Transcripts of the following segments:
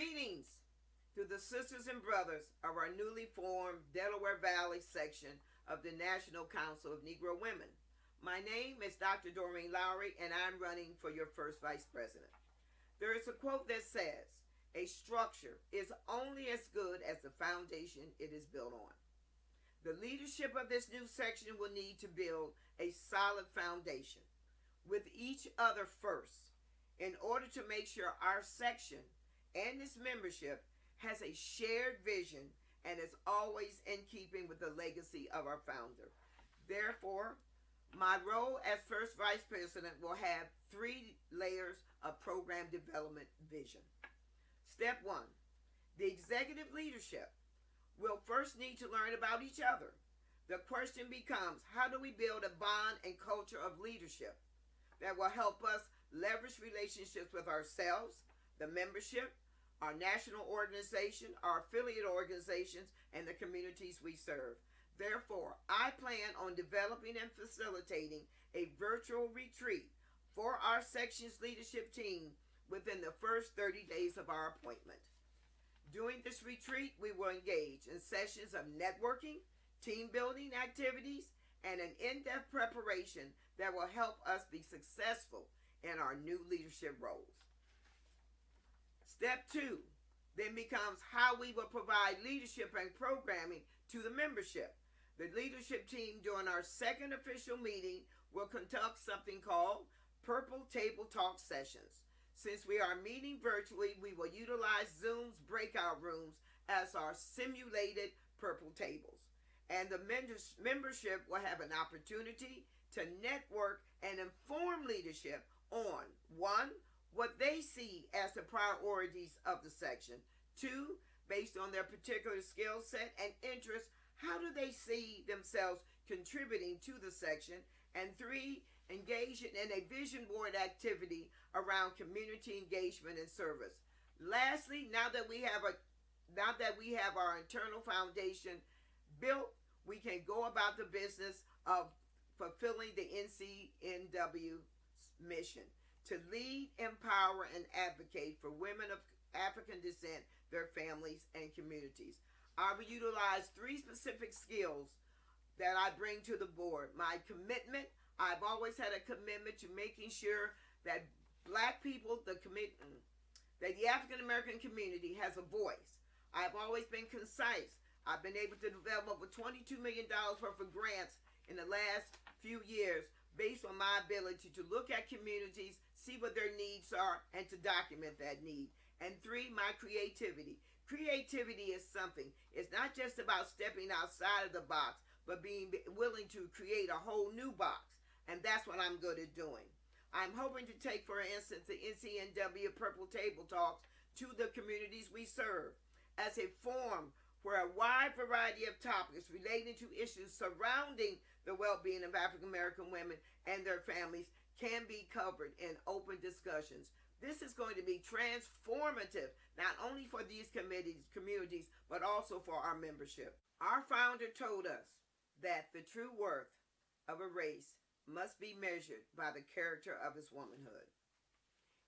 Greetings to the sisters and brothers of our newly formed Delaware Valley section of the National Council of Negro Women. My name is Dr. Doreen Loury, and I'm running for your first vice president. There is a quote that says, "A structure is only as good as the foundation it is built on." The leadership of this new section will need to build a solid foundation with each other first in order to make sure our section and its membership has a shared vision and is always in keeping with the legacy of our founder. Therefore, my role as first vice president will have 3 layers of program development vision. Step 1, the executive leadership will first need to learn about each other. The question becomes, how do we build a bond and culture of leadership that will help us leverage relationships with ourselves, the membership, our national organization, our affiliate organizations, and the communities we serve? Therefore, I plan on developing and facilitating a virtual retreat for our section's leadership team within the first 30 days of our appointment. During this retreat, we will engage in sessions of networking, team building activities, and an in-depth preparation that will help us be successful in our new leadership roles. Step 2 then becomes how we will provide leadership and programming to the membership. The leadership team during our second official meeting will conduct something called Purple Table Talk Sessions. Since we are meeting virtually, we will utilize Zoom's breakout rooms as our simulated purple tables. And the membership will have an opportunity to network and inform leadership on 1, what they see as the priorities of the section. 2, based on their particular skill set and interest, how do they see themselves contributing to the section? And 3, engaging in a vision board activity around community engagement and service. Lastly, now that we have our internal foundation built, we can go about the business of fulfilling the NCNW mission to lead, empower, and advocate for women of African descent, their families, and communities. I will utilize 3 specific skills that I bring to the board. My commitment. I've always had a commitment to making sure that Black people, that the African American community has a voice. I've always been concise. I've been able to develop over $22 million worth of grants in the last few years based on my ability to look at communities, see what their needs are, and to document that need. And 3, my creativity. Creativity is something. It's not just about stepping outside of the box, but being willing to create a whole new box. And that's what I'm good at doing. I'm hoping to take, for instance, the NCNW Purple Table Talks to the communities we serve as a forum where a wide variety of topics relating to issues surrounding the well-being of African American women and their families can be covered in open discussions. This is going to be transformative, not only for these communities, but also for our membership. Our founder told us that the true worth of a race must be measured by the character of its womanhood.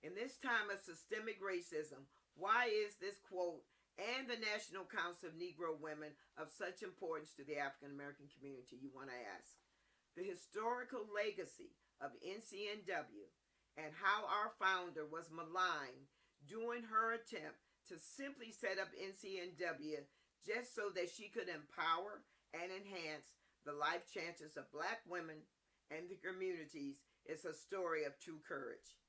In this time of systemic racism, why is this quote and the National Council of Negro Women of such importance to the African American community, you want to ask? The historical legacy of NCNW and how our founder was maligned during her attempt to simply set up NCNW just so that she could empower and enhance the life chances of Black women and the communities is a story of true courage.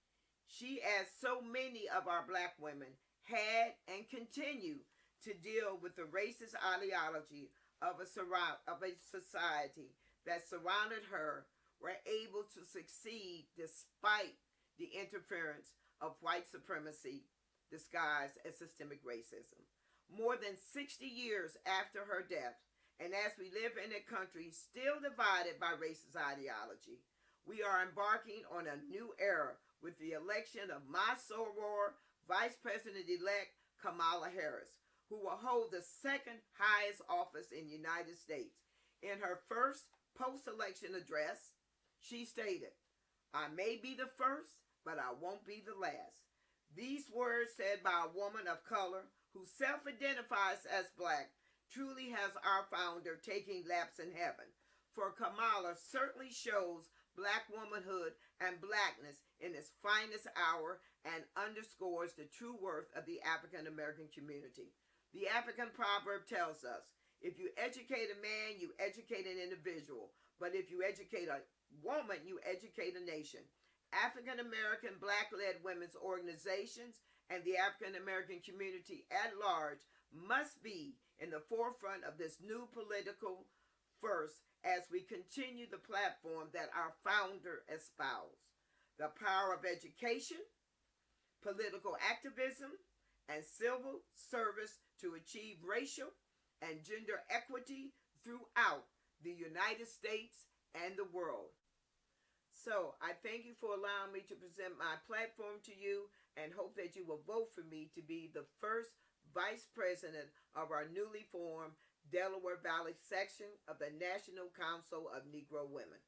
She, as so many of our Black women, had and continue to deal with the racist ideology of a society that surrounded her, were able to succeed despite the interference of white supremacy disguised as systemic racism. More than 60 years after her death, and as we live in a country still divided by racist ideology, we are embarking on a new era with the election of my soror, Vice President-elect Kamala Harris, who will hold the second highest office in the United States. In her first post-election address, she stated, "I may be the first, but I won't be the last. These words said by a woman of color who self-identifies as black truly has our founder taking laps in heaven. For Kamala certainly shows black womanhood and blackness in its finest hour and underscores the true worth of the African American community. The African proverb tells us, if you educate a man, you educate an individual. But if you educate a woman, you educate a nation. African American black-led women's organizations and the African American community at large must be in the forefront of this new political first as we continue the platform that our founder espoused. The power of education, political activism, and civil service to achieve racial and gender equity throughout the United States and the world. So I thank you for allowing me to present my platform to you and hope that you will vote for me to be the first vice president of our newly formed Delaware Valley section of the National Council of Negro Women.